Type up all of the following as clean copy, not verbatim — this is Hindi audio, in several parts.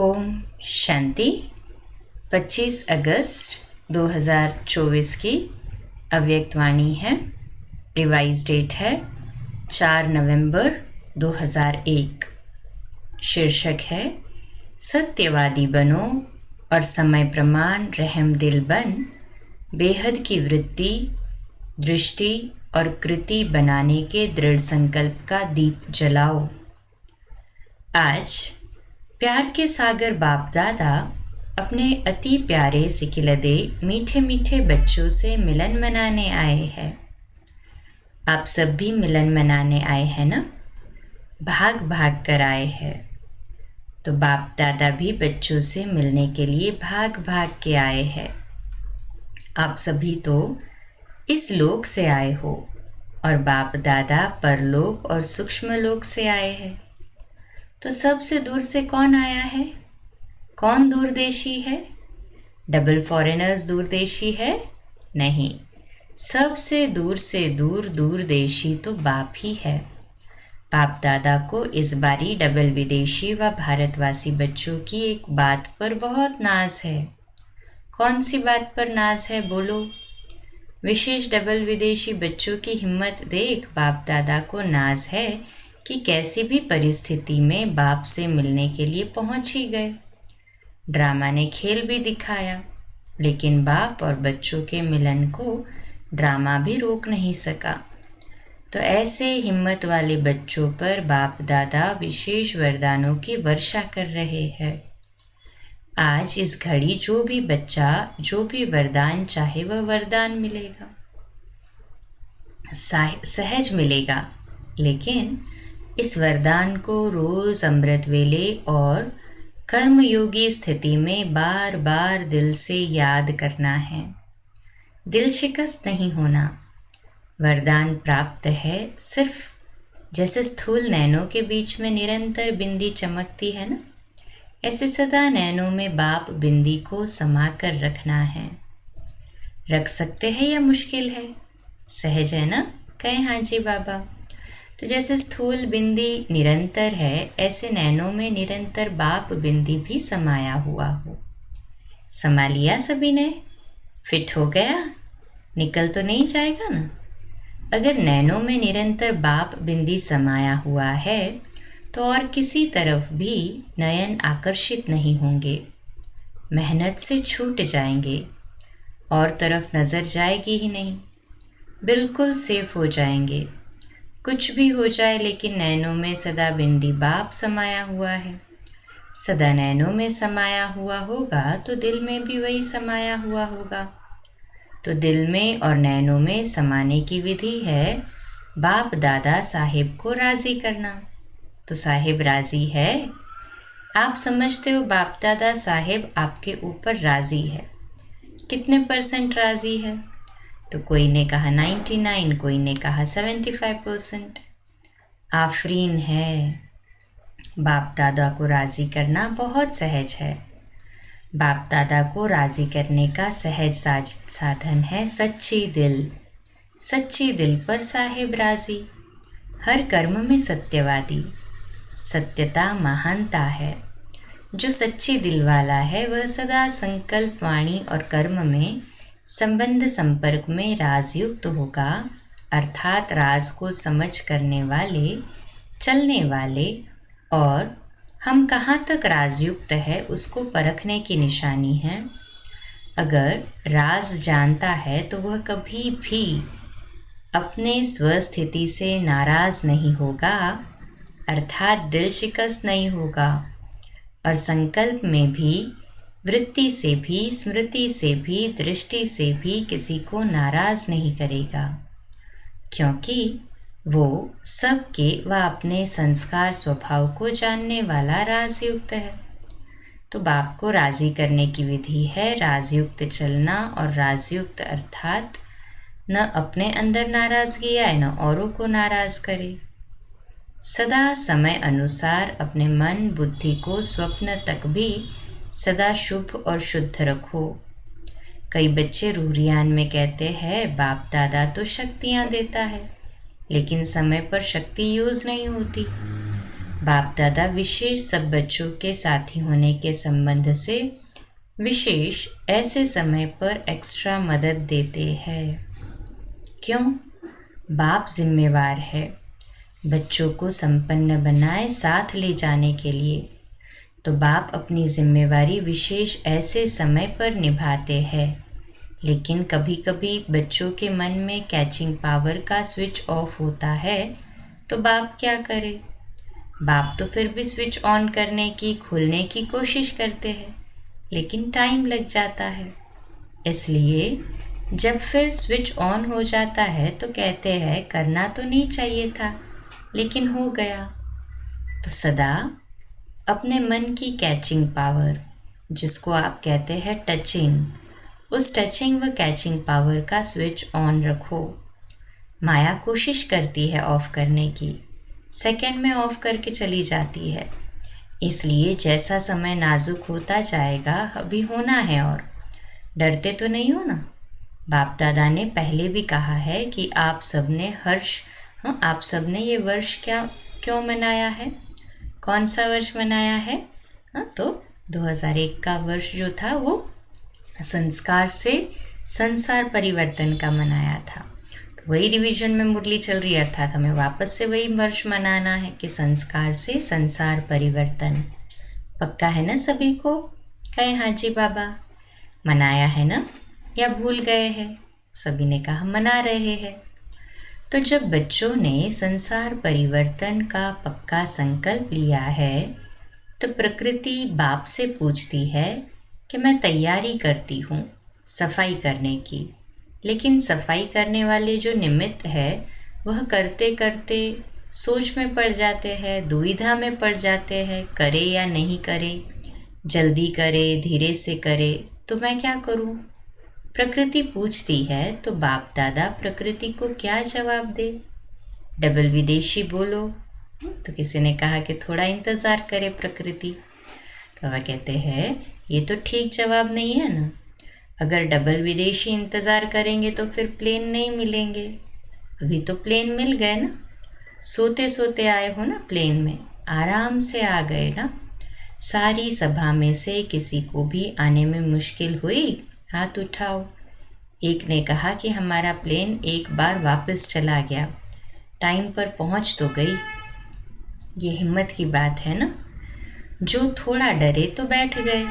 ओम शांति। 25 अगस्त 2024 की अव्यक्त वाणी है। रिवाइज डेट है 4 नवंबर 2001। शीर्षक है सत्यवादी बनो और समय प्रमाण रहम दिल बन बेहद की वृत्ति, दृष्टि और कृति बनाने के दृढ़ संकल्प का दीप जलाओ। आज प्यार के सागर बाप दादा अपने अति प्यारे सिकिलदे मीठे मीठे बच्चों से मिलन मनाने आए हैं। आप सब भी मिलन मनाने आए हैं ना? भाग भाग कर आए हैं। तो बाप दादा भी बच्चों से मिलने के लिए भाग भाग के आए हैं। आप सभी तो इस लोक से आए हो और बाप दादा परलोक और सूक्ष्म लोक से आए हैं। तो सबसे दूर से कौन आया है? कौन दूरदेशी है? डबल फॉरेनर्स दूरदेशी है? नहीं, सबसे दूर से दूर दूरदेशी तो बाप ही है। बाप दादा को इस बारी डबल विदेशी व भारतवासी बच्चों की एक बात पर बहुत नाज है। कौन सी बात पर नाज है बोलो? विशेष डबल विदेशी बच्चों की हिम्मत देख बाप दादा को नाज है कि कैसी भी परिस्थिति में बाप से मिलने के लिए पहुंच ही गए। ड्रामा ने खेल भी दिखाया, लेकिन बाप और बच्चों के मिलन को ड्रामा भी रोक नहीं सका। तो ऐसे हिम्मत वाले बच्चों पर बाप दादा विशेष वरदानों की वर्षा कर रहे हैं। आज इस घड़ी जो भी बच्चा जो भी वरदान चाहे वह वरदान मिलेगा, सहज मिलेगा। लेकिन इस वरदान को रोज अमृत वेले और कर्मयोगी स्थिति में बार बार दिल से याद करना है। दिल शिकस्त नहीं होना। वरदान प्राप्त है सिर्फ जैसे स्थूल नैनों के बीच में निरंतर बिंदी चमकती है ना, ऐसे सदा नैनों में बाप बिंदी को समा कर रखना है। रख सकते हैं या मुश्किल है? सहज है ना? कहें हाँ जी बाबा। तो जैसे स्थूल बिंदी निरंतर है, ऐसे नैनों में निरंतर बाप बिंदी भी समाया हुआ हो। समा लिया सभी ने? फिट हो गया? निकल तो नहीं जाएगा ना? अगर नैनों में निरंतर बाप बिंदी समाया हुआ है तो और किसी तरफ भी नयन आकर्षित नहीं होंगे, मेहनत से छूट जाएंगे, और तरफ नजर जाएगी ही नहीं, बिल्कुल सेफ हो जाएंगे। कुछ भी हो जाए लेकिन नैनों में सदा बिंदी बाप समाया हुआ है। सदा नैनों में समाया हुआ होगा तो दिल में भी वही समाया हुआ होगा। तो दिल में और नैनों में समाने की विधि है बाप दादा साहिब को राजी करना। तो साहिब राजी है? आप समझते हो बाप दादा साहिब आपके ऊपर राजी है। कितने % राजी है? तो कोई ने कहा 99, कोई ने कहा 75%। आफरीन है। बाप दादा को राजी करना बहुत सहज है। बाप दादा को राजी करने का सहज साधन है सच्ची दिल। सच्ची दिल पर साहिब राजी। हर कर्म में सत्यवादी। सत्यता महानता है। जो सच्ची दिल वाला है वह सदा संकल्प, वाणी और कर्म में संबंध संपर्क में राजयुक्त होगा, अर्थात राज को समझ करने वाले, चलने वाले, और हम कहाँ तक राजयुक्त है उसको परखने की निशानी है। अगर राज जानता है तो वह कभी भी अपने स्वस्थिति से नाराज नहीं होगा, अर्थात दिल शिकस्त नहीं होगा, और संकल्प में भी, वृत्ति से भी, स्मृति से भी, दृष्टि से भी किसी को नाराज नहीं करेगा, क्योंकि वो सबके व अपने संस्कार स्वभाव को जानने वाला राजयुक्त है। तो बाप को राजी करने की विधि है राजयुक्त चलना, और राजयुक्त अर्थात न अपने अंदर नाराजगी आए न औरों को नाराज करे। सदा समय अनुसार अपने मन बुद्धि को स्वप्न तक भी सदा शुभ और शुद्ध रखो। कई बच्चे रूरियान में कहते हैं बाप दादा तो शक्तियां देता है, लेकिन समय पर शक्ति यूज नहीं होती। बाप दादा विशेष सब बच्चों के साथी होने के संबंध से विशेष ऐसे समय पर एक्स्ट्रा मदद देते हैं। क्यों? बाप जिम्मेवार है बच्चों को संपन्न बनाए साथ ले जाने के लिए, तो बाप अपनी जिम्मेवारी विशेष ऐसे समय पर निभाते हैं। लेकिन कभी कभी बच्चों के मन में कैचिंग पावर का स्विच ऑफ होता है, तो बाप क्या करे? बाप तो फिर भी स्विच ऑन करने की, खुलने की कोशिश करते हैं, लेकिन टाइम लग जाता है। इसलिए जब फिर स्विच ऑन हो जाता है तो कहते हैं करना तो नहीं चाहिए था, लेकिन हो गया। तो सदा अपने मन की कैचिंग पावर, जिसको आप कहते हैं टचिंग, उस टचिंग व कैचिंग पावर का स्विच ऑन रखो। माया कोशिश करती है ऑफ करने की, सेकंड में ऑफ करके चली जाती है। इसलिए जैसा समय नाजुक होता जाएगा अभी होना है। और डरते तो नहीं हो ना? बाप दादा ने पहले भी कहा है कि आप सबने ये वर्ष क्यों मनाया है? कौन सा वर्ष मनाया है? तो 2001 का वर्ष जो था वो संस्कार से संसार परिवर्तन का मनाया था। तो वही रिवीजन में मुरली चल रही, अर्थात हमें वापस से वही वर्ष मनाना है कि संस्कार से संसार परिवर्तन। पक्का है ना सभी को? कहे हाँ जी बाबा। मनाया है ना, या भूल गए हैं? सभी ने कहा मना रहे हैं। तो जब बच्चों ने संसार परिवर्तन का पक्का संकल्प लिया है, तो प्रकृति बाप से पूछती है कि मैं तैयारी करती हूँ सफाई करने की, लेकिन सफाई करने वाले जो निमित्त है वह करते करते सोच में पड़ जाते हैं, दुविधा में पड़ जाते हैं, करे या नहीं करे, जल्दी करे, धीरे से करे, तो मैं क्या करूँ? प्रकृति पूछती है, तो बाप दादा प्रकृति को क्या जवाब दे? डबल विदेशी बोलो। तो किसी ने कहा कि थोड़ा इंतजार करे प्रकृति। तो वह कहते हैं ये तो ठीक जवाब नहीं है ना। अगर डबल विदेशी इंतजार करेंगे तो फिर प्लेन नहीं मिलेंगे। अभी तो प्लेन मिल गए ना, सोते सोते आए हो ना प्लेन में, आराम से आ गए ना। सारी सभा में से किसी को भी आने में मुश्किल हुई? हाथ उठाओ। एक ने कहा कि हमारा प्लेन एक बार वापस चला गया, टाइम पर पहुंच तो गई। ये हिम्मत की बात है ना। जो थोड़ा डरे तो बैठ गए।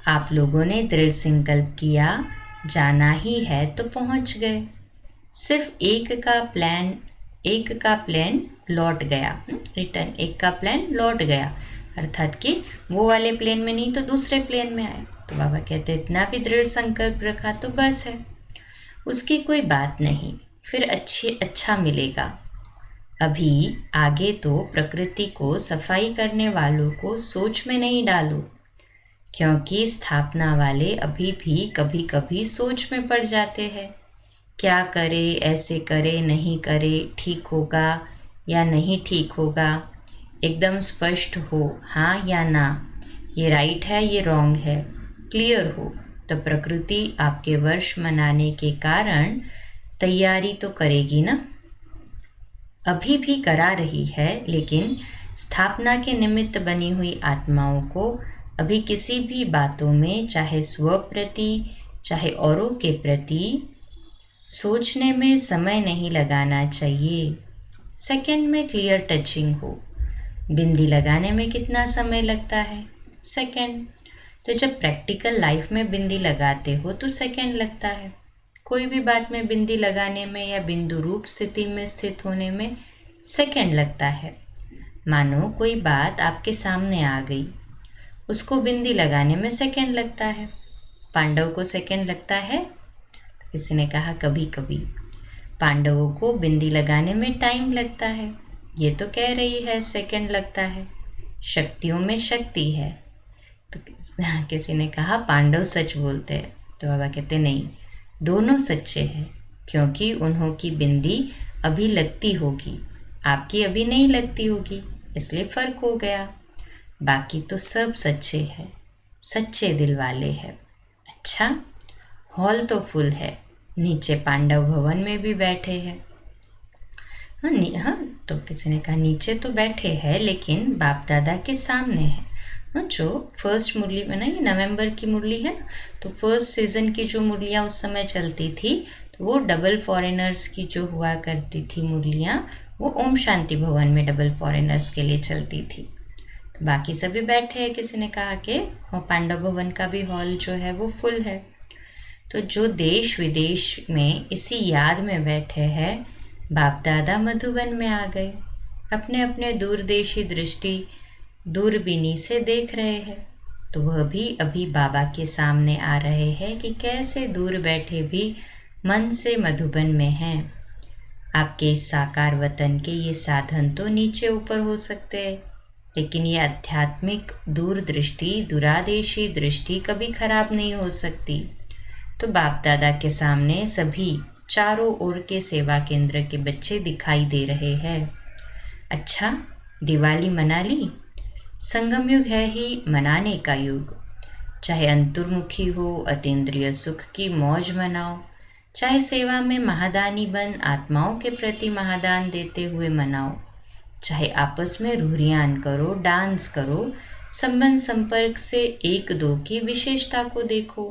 आप लोगों ने दृढ़ संकल्प किया, जाना ही है तो पहुंच गए। सिर्फ एक का प्लान लौट गया, रिटर्न एक का प्लान लौट गया, अर्थात कि वो वाले प्लेन में नहीं तो दूसरे प्लेन में आए। तो बाबा कहते इतना भी दृढ़ संकल्प रखा तो बस है, उसकी कोई बात नहीं, फिर अच्छा मिलेगा। अभी आगे तो प्रकृति को सफाई करने वालों को सोच में नहीं डालो, क्योंकि स्थापना वाले अभी भी कभी कभी सोच में पड़ जाते हैं। क्या करे, ऐसे करे, नहीं करे, ठीक होगा या नहीं ठीक होगा, एकदम स्पष्ट हो, हाँ या ना, ये राइट है ये रॉन्ग है, क्लियर हो। तो प्रकृति आपके वर्ष मनाने के कारण तैयारी तो करेगी ना, अभी भी करा रही है, लेकिन स्थापना के निमित्त बनी हुई आत्माओं को अभी किसी भी बातों में, चाहे स्व प्रति चाहे औरों के प्रति, सोचने में समय नहीं लगाना चाहिए। सेकंड में क्लियर टचिंग हो। बिंदी लगाने में कितना समय लगता है? सेकंड। तो जब प्रैक्टिकल लाइफ में बिंदी लगाते हो तो सेकंड लगता है। कोई भी बात में बिंदी लगाने में या बिंदु रूप स्थिति में स्थित होने में सेकंड लगता है। मानो कोई बात आपके सामने आ गई, उसको बिंदी लगाने में सेकंड लगता है। पांडव को सेकंड लगता है? किसी ने कहा कभी कभी पांडवों को बिंदी लगाने में टाइम लगता है। ये तो कह रही है सेकंड लगता है, शक्तियों में शक्ति है। तो किसी ने कहा पांडव सच बोलते हैं। तो बाबा कहते नहीं, दोनों सच्चे हैं, क्योंकि उन्हों की बिंदी अभी लगती होगी, आपकी अभी नहीं लगती होगी, इसलिए फर्क हो गया। बाकी तो सब सच्चे हैं, सच्चे दिल वाले हैं। अच्छा, हॉल तो फुल है, नीचे पांडव भवन में भी बैठे हैं। हाँ, तो किसी ने कहा नीचे तो बैठे हैं लेकिन बाप दादा के सामने है। जो फर्स्ट मुरली में ना, ये नवंबर की मुरली है ना, तो फर्स्ट सीजन की जो मुरलियाँ उस समय चलती थी तो वो डबल फॉरेनर्स की जो हुआ करती थी मुरलियाँ, वो ओम शांति भवन में डबल फॉरेनर्स के लिए चलती थी। तो बाकी सभी बैठे हैं। किसी ने कहा कि पांडव भवन का भी हॉल जो है वो फुल है। तो जो देश विदेश में इसी याद में बैठे हैं, बाप दादा मधुबन में आ गए, अपने अपने दूरदेशी दृष्टि दूरबीनी से देख रहे हैं। तो वह भी अभी बाबा के सामने आ रहे हैं कि कैसे दूर बैठे भी मन से मधुबन में हैं। आपके इस साकार वतन के ये साधन तो नीचे ऊपर हो सकते हैं, लेकिन ये आध्यात्मिक दूरदृष्टि, दूरादेशी दृष्टि कभी खराब नहीं हो सकती। तो बाप दादा के सामने सभी चारों ओर के सेवा केंद्र के बच्चे दिखाई दे रहे हैं। अच्छा, दिवाली मना ली? संगम युग है ही मनाने का युग। चाहे अंतर्मुखी हो, अतीन्द्रिय सुख की मौज मनाओ, चाहे सेवा में महादानी बन आत्माओं के प्रति महादान देते हुए मनाओ, चाहे आपस में रूहरियान करो, डांस करो, संबंध संपर्क से एक दो की विशेषता को देखो,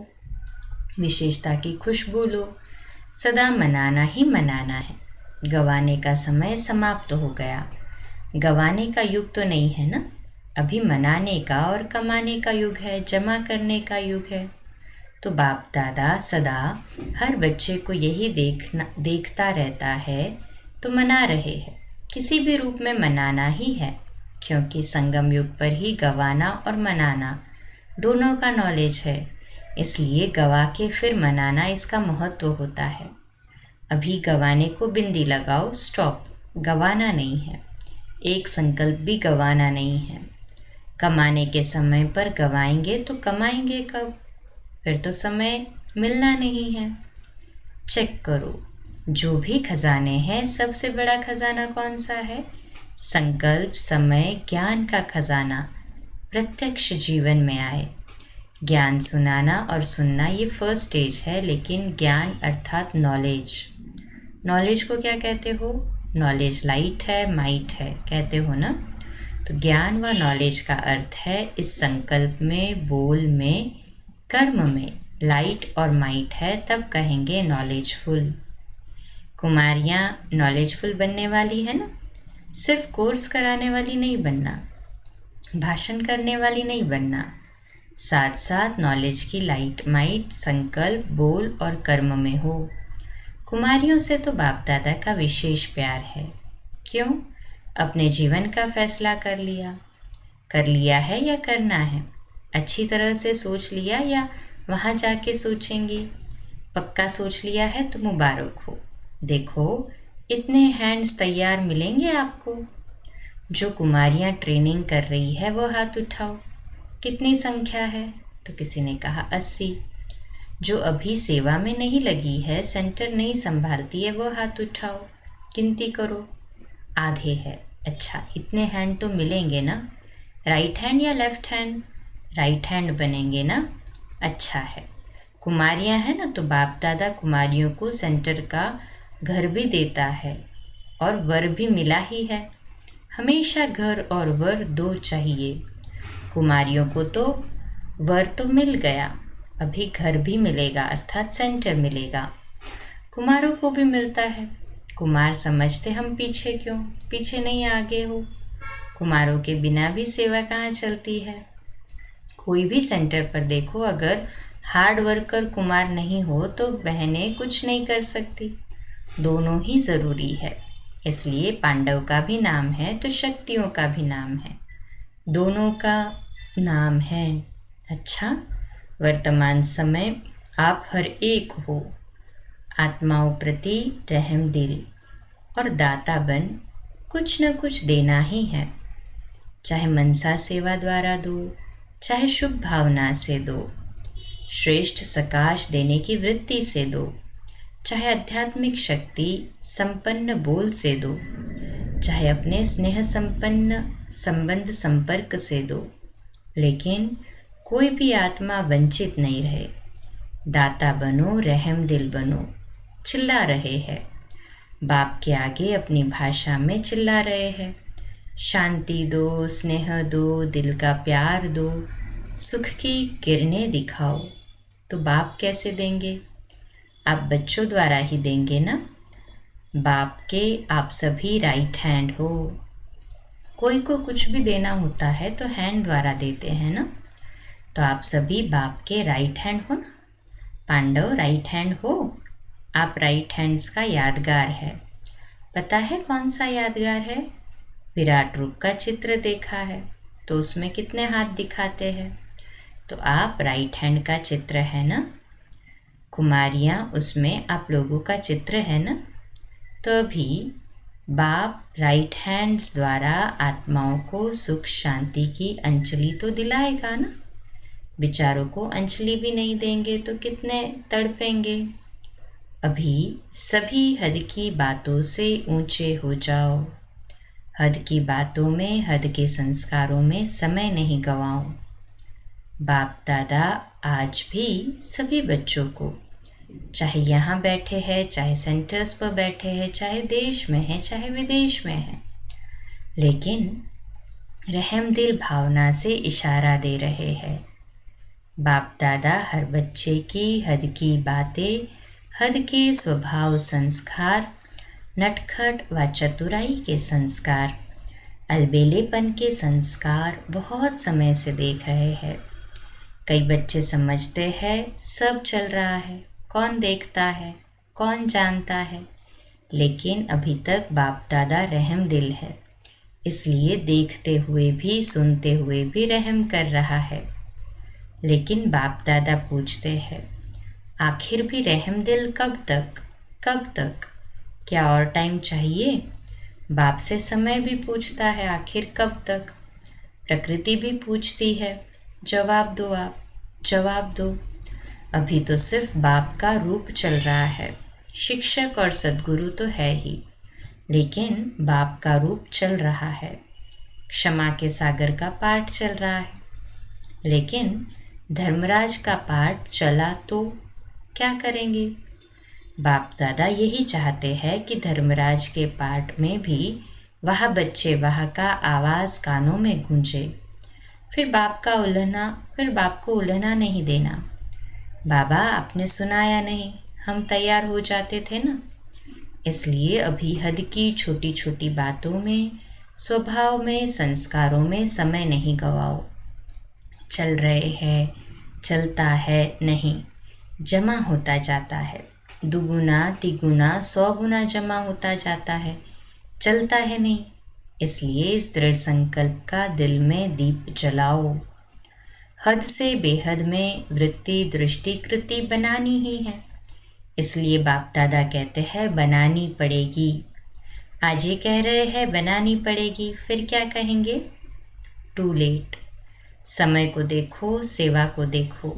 विशेषता की खुशबू लो। सदा मनाना ही मनाना है। गवाने का समय समाप्त हो गया। गवाने का युग तो नहीं है ना, अभी मनाने का और कमाने का युग है, जमा करने का युग है। तो बाप दादा सदा हर बच्चे को यही देखता रहता है, तो मना रहे हैं। किसी भी रूप में मनाना ही है, क्योंकि संगम युग पर ही गवाना और मनाना दोनों का नॉलेज है। इसलिए गवा के फिर मनाना, इसका महत्व होता है। अभी गवाने को बिंदी लगाओ, स्टॉप, गवाना नहीं है। एक संकल्प भी गवाना नहीं है। कमाने के समय पर गवाएंगे तो कमाएंगे कब? फिर तो समय मिलना नहीं है। चेक करो, जो भी खजाने हैं, सबसे बड़ा खजाना कौन सा है? संकल्प, समय, ज्ञान का खजाना प्रत्यक्ष जीवन में आए। ज्ञान सुनाना और सुनना ये फर्स्ट स्टेज है, लेकिन ज्ञान अर्थात नॉलेज, नॉलेज को क्या कहते हो? नॉलेज लाइट है, माइट है, कहते हो ना। तो ज्ञान व नॉलेज का अर्थ है इस संकल्प में, बोल में, कर्म में लाइट और माइट है, तब कहेंगे नॉलेजफुल। कुमारियाँ नॉलेजफुल बनने वाली है ना, सिर्फ कोर्स कराने वाली नहीं बनना, भाषण करने वाली नहीं बनना, साथ साथ नॉलेज की लाइट माइट संकल्प, बोल और कर्म में हो। कुमारियों से तो बाप दादा का विशेष प्यार है। क्यों? अपने जीवन का फैसला कर लिया है या करना है? अच्छी तरह से सोच लिया या वहां जाके सोचेंगी? पक्का सोच लिया है तो मुबारक हो। देखो, इतने हैंड्स तैयार मिलेंगे आपको। जो कुमारियां ट्रेनिंग कर रही है वो हाथ उठाओ। कितनी संख्या है? तो किसी ने कहा 80। जो अभी सेवा में नहीं लगी है, सेंटर नहीं संभालती है, वो हाथ उठाओ, गिनती करो। आधे है। अच्छा, इतने हैंड तो मिलेंगे ना? राइट हैंड या लेफ्ट हैंड? राइट हैंड बनेंगे ना? अच्छा है। कुमारियां है ना, तो बाप दादा कुमारियों को सेंटर का घर भी देता है और वर भी मिला ही है। हमेशा घर और वर दो चाहिए। कुमारियों को तो वर तो मिल गया, अभी घर भी मिलेगा, अर्थात सेंटर मिलेगा। कुमारों को भी मिलता है। कुमार समझते हम पीछे क्यों? पीछे नहीं, आगे हो। कुमारों के बिना भी सेवा कहाँ चलती है? कोई भी सेंटर पर देखो, अगर हार्ड वर्कर कुमार नहीं हो तो बहनें कुछ नहीं कर सकती। दोनों ही जरूरी है। इसलिए पांडव का भी नाम है तो शक्तियों का भी नाम है, दोनों का नाम है। अच्छा, वर्तमान समय आप हर एक हो। आत्माओं प्रति रहम दिल और दाता बन कुछ न कुछ देना ही है। चाहे मनसा सेवा द्वारा दो, चाहे शुभ भावना से दो, श्रेष्ठ सकाश देने की वृत्ति से दो, चाहे आध्यात्मिक शक्ति संपन्न बोल से दो, चाहे अपने स्नेह संपन्न संबंध संपर्क से दो, लेकिन कोई भी आत्मा वंचित नहीं रहे। दाता बनो, रहम दिल बनो। चिल्ला रहे हैं, बाप के आगे अपनी भाषा में चिल्ला रहे हैं, शांति दो, स्नेह दो, दिल का प्यार दो, सुख की किरणें दिखाओ। तो बाप कैसे देंगे? आप बच्चों द्वारा ही देंगे ना। बाप के आप सभी राइट हैंड हो। कोई को कुछ भी देना होता है तो हैंड द्वारा देते हैं ना। तो आप सभी बाप के राइट हैंड हो ना। पांडव राइट हैंड हो। आप राइट हैंड्स का यादगार है। पता है कौन सा यादगार है? विराट रूप का चित्र देखा है तो उसमें कितने हाथ दिखाते हैं? तो आप राइट हैंड का चित्र है ना। कुमारियाँ उसमें आप लोगों का चित्र है ना। तो अभी बाप राइट हैंड्स द्वारा आत्माओं को सुख शांति की अंजलि तो दिलाएगा ना। विचारों को अंजलि भी नहीं देंगे तो कितने तड़पेंगे। अभी सभी हद की बातों से ऊंचे हो जाओ। हद की बातों में, हद के संस्कारों में समय नहीं गवाओ। बाप दादा आज भी सभी बच्चों को, चाहे यहाँ बैठे हैं, चाहे सेंटर्स पर बैठे हैं, चाहे देश में है, चाहे विदेश में है, लेकिन रहमदिल भावना से इशारा दे रहे हैं। बाप दादा हर बच्चे की हद की बातें, हद के स्वभाव संस्कार, नटखट व चतुराई के संस्कार, अलबेलेपन के संस्कार बहुत समय से देख रहे हैं। कई बच्चे समझते हैं सब चल रहा है, कौन देखता है, कौन जानता है, लेकिन अभी तक बाप दादा रहम दिल है, इसलिए देखते हुए भी सुनते हुए भी रहम कर रहा है। लेकिन बाप दादा पूछते हैं, आखिर भी रहम दिल कब तक, कब तक? क्या और टाइम चाहिए? बाप से समय भी पूछता है, आखिर कब तक? प्रकृति भी पूछती है, जवाब दो आप, जवाब दो। अभी तो सिर्फ बाप का रूप चल रहा है। शिक्षक और सद्गुरु तो है ही, लेकिन बाप का रूप चल रहा है। क्षमा के सागर का पाठ चल रहा है, लेकिन धर्मराज का पाठ चला तो क्या करेंगे? बाप दादा यही चाहते हैं कि धर्मराज के पाठ में भी वह बच्चे वह का आवाज कानों में गूंजे। फिर बाप को उल्हना नहीं देना। बाबा आपने सुनाया नहीं, हम तैयार हो जाते थे ना। इसलिए अभी हद की छोटी छोटी बातों में, स्वभाव में, संस्कारों में समय नहीं गवाओ। चल रहे हैं, चलता है नहीं, जमा होता जाता है। दुगुना तिगुना 100 गुना जमा होता जाता है, चलता है नहीं। इसलिए इस दृढ़ संकल्प का दिल में दीप जलाओ। हद से बेहद में वृत्ति दृष्टि कृति बनानी ही है। इसलिए बाप दादा कहते हैं बनानी पड़ेगी। आज ये कह रहे हैं बनानी पड़ेगी, फिर क्या कहेंगे? Too late. समय को देखो, सेवा को देखो।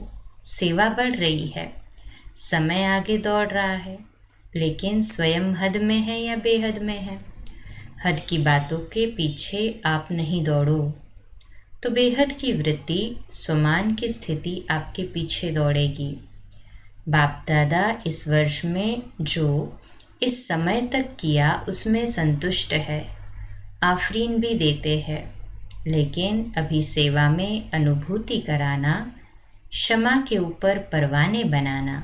सेवा बढ़ रही है, समय आगे दौड़ रहा है, लेकिन स्वयं हद में है या बेहद में है? हद की बातों के पीछे आप नहीं दौड़ो तो बेहद की वृत्ति, स्वमान की स्थिति आपके पीछे दौड़ेगी। बाप दादा इस वर्ष में जो इस समय तक किया उसमें संतुष्ट है, आफरीन भी देते हैं, लेकिन अभी सेवा में अनुभूति कराना, क्षमा के ऊपर परवाने बनाना,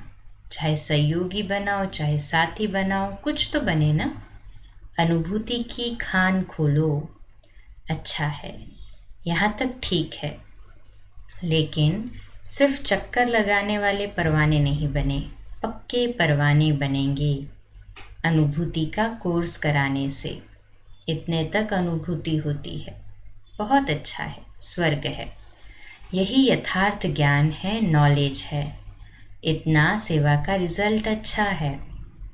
चाहे सहयोगी बनाओ चाहे साथी बनाओ, कुछ तो बने ना। अनुभूति की खान खोलो। अच्छा है, यहाँ तक ठीक है, लेकिन सिर्फ चक्कर लगाने वाले परवाने नहीं बने, पक्के परवाने बनेंगे अनुभूति का कोर्स कराने से। इतने तक अनुभूति होती है, बहुत अच्छा है, स्वर्ग है। यही यथार्थ ज्ञान है, नॉलेज है। इतना सेवा का रिजल्ट अच्छा है।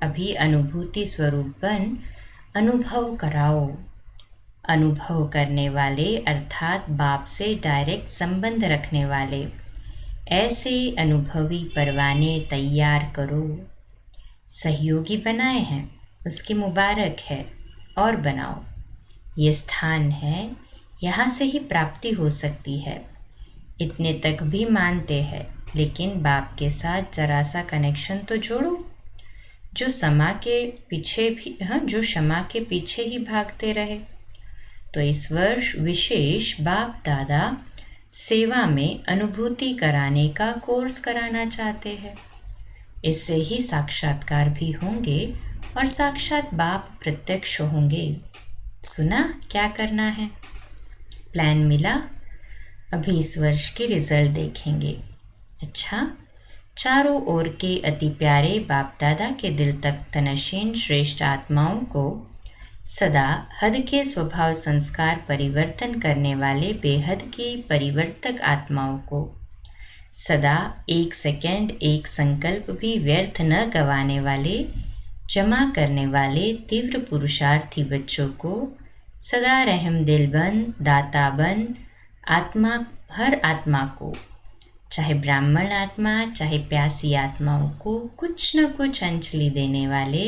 अभी अनुभूति स्वरूप बन अनुभव कराओ। अनुभव करने वाले अर्थात बाप से डायरेक्ट संबंध रखने वाले, ऐसे अनुभवी परवाने तैयार करो। सहयोगी बनाए हैं, उसकी मुबारक है, और बनाओ। ये स्थान है, यहाँ से ही प्राप्ति हो सकती है। इतने तक भी मानते हैं, लेकिन बाप के साथ जरा सा कनेक्शन तो जोड़ो। जो क्षमा के पीछे ही भागते रहे। तो इस वर्ष विशेष बाप दादा सेवा में अनुभूति कराने का कोर्स कराना चाहते हैं। इससे ही साक्षात्कार भी होंगे और साक्षात बाप प्रत्यक्ष होंगे। सुना क्या करना है? प्लान मिला? अभी इस वर्ष के रिजल्ट देखेंगे। अच्छा, चारों ओर के अति प्यारे बाप दादा के दिल तक तनशीन श्रेष्ठ आत्माओं को सदा हद के स्वभाव संस्कार परिवर्तन करने वाले बेहद की परिवर्तक आत्माओं को सदा एक सेकंड एक संकल्प भी व्यर्थ न गंवाने वाले जमा करने वाले तीव्र पुरुषार्थी बच्चों को सदा रहम दिलबंद दाताबंद आत्मा, हर आत्मा को, चाहे ब्राह्मण आत्मा चाहे प्यासी आत्माओं को कुछ न कुछ अंजलि देने वाले,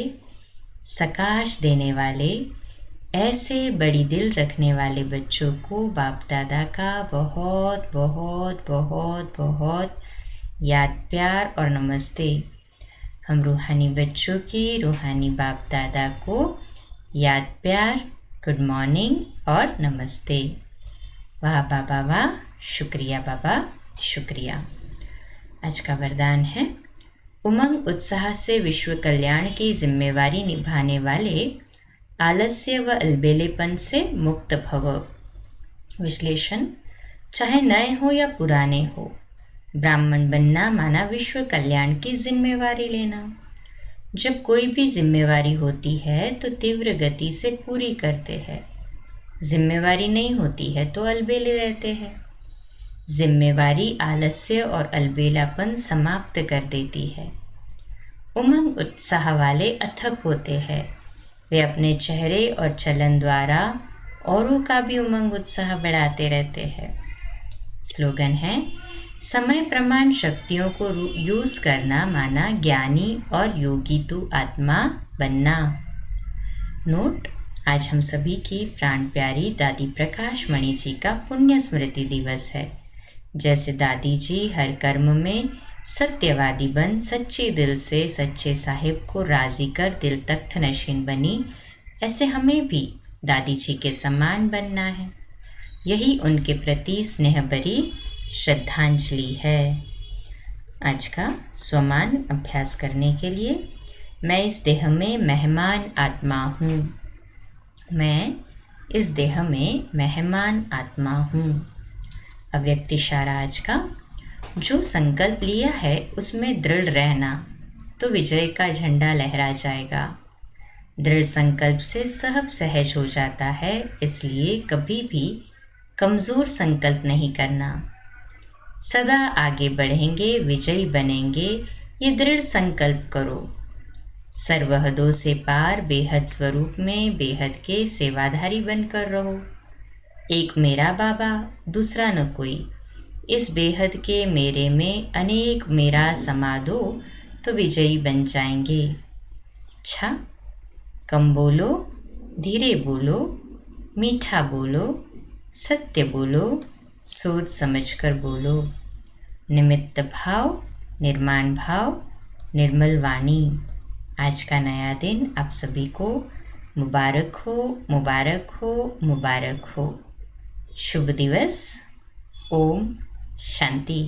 सकाश देने वाले, ऐसे बड़ी दिल रखने वाले बच्चों को बाप दादा का बहुत बहुत बहुत बहुत याद प्यार और नमस्ते। हम रूहानी बच्चों की रूहानी बाप दादा को याद प्यार, गुड मॉर्निंग और नमस्ते। वाह बाबा वाह, शुक्रिया बाबा शुक्रिया। आज का वरदान है, उमंग उत्साह से विश्व कल्याण की जिम्मेवारी निभाने वाले आलस्य व अलबेलेपन से मुक्त भव। विश्लेषण, चाहे नए हो या पुराने हो, ब्राह्मण बनना माना विश्व कल्याण की जिम्मेवारी लेना। जब कोई भी जिम्मेवारी होती है तो तीव्र गति से पूरी करते हैं। जिम्मेवारी नहीं होती है तो अलबेले रहते हैं। जिम्मेवारी आलस्य और अलबेलापन समाप्त कर देती है। उमंग उत्साह वाले अथक होते हैं। वे अपने चेहरे और चलन द्वारा औरों का भी उमंग उत्साह बढ़ाते रहते हैं। स्लोगन है, समय प्रमाण शक्तियों को यूज करना माना ज्ञानी और योगी तू आत्मा बनना। नोट, आज हम सभी की प्राण प्यारी दादी प्रकाश मणि जी का पुण्य स्मृति दिवस है। जैसे दादी जी हर कर्म में सत्यवादी बन सच्चे दिल से सच्चे साहिब को राजी कर दिल तख्त नशीन बनी, ऐसे हमें भी दादी जी के समान बनना है। यही उनके प्रति स्नेह भरी श्रद्धांजलि है। आज का स्वमान अभ्यास करने के लिए, मैं इस देह में मेहमान आत्मा हूँ। मैं इस देह में मेहमान आत्मा हूँ। अव्यक्त इशारा आज का, जो संकल्प लिया है उसमें दृढ़ रहना तो विजय का झंडा लहरा जाएगा। दृढ़ संकल्प से सब सहज हो जाता है, इसलिए कभी भी कमजोर संकल्प नहीं करना। सदा आगे बढ़ेंगे, विजयी बनेंगे, ये दृढ़ संकल्प करो। सर्वहदों से पार बेहद स्वरूप में बेहद के सेवाधारी बनकर रहो। एक मेरा बाबा, दूसरा न कोई। इस बेहद के मेरे में अनेक मेरा समा दो तो विजयी बन जाएंगे। अच्छा, कम बोलो, धीरे बोलो, मीठा बोलो, सत्य बोलो, सोच समझकर बोलो। निमित्त भाव, निर्माण भाव, निर्मल वाणी। आज का नया दिन आप सभी को मुबारक हो, मुबारक हो, मुबारक हो। शुभ दिवस। ओम शांति।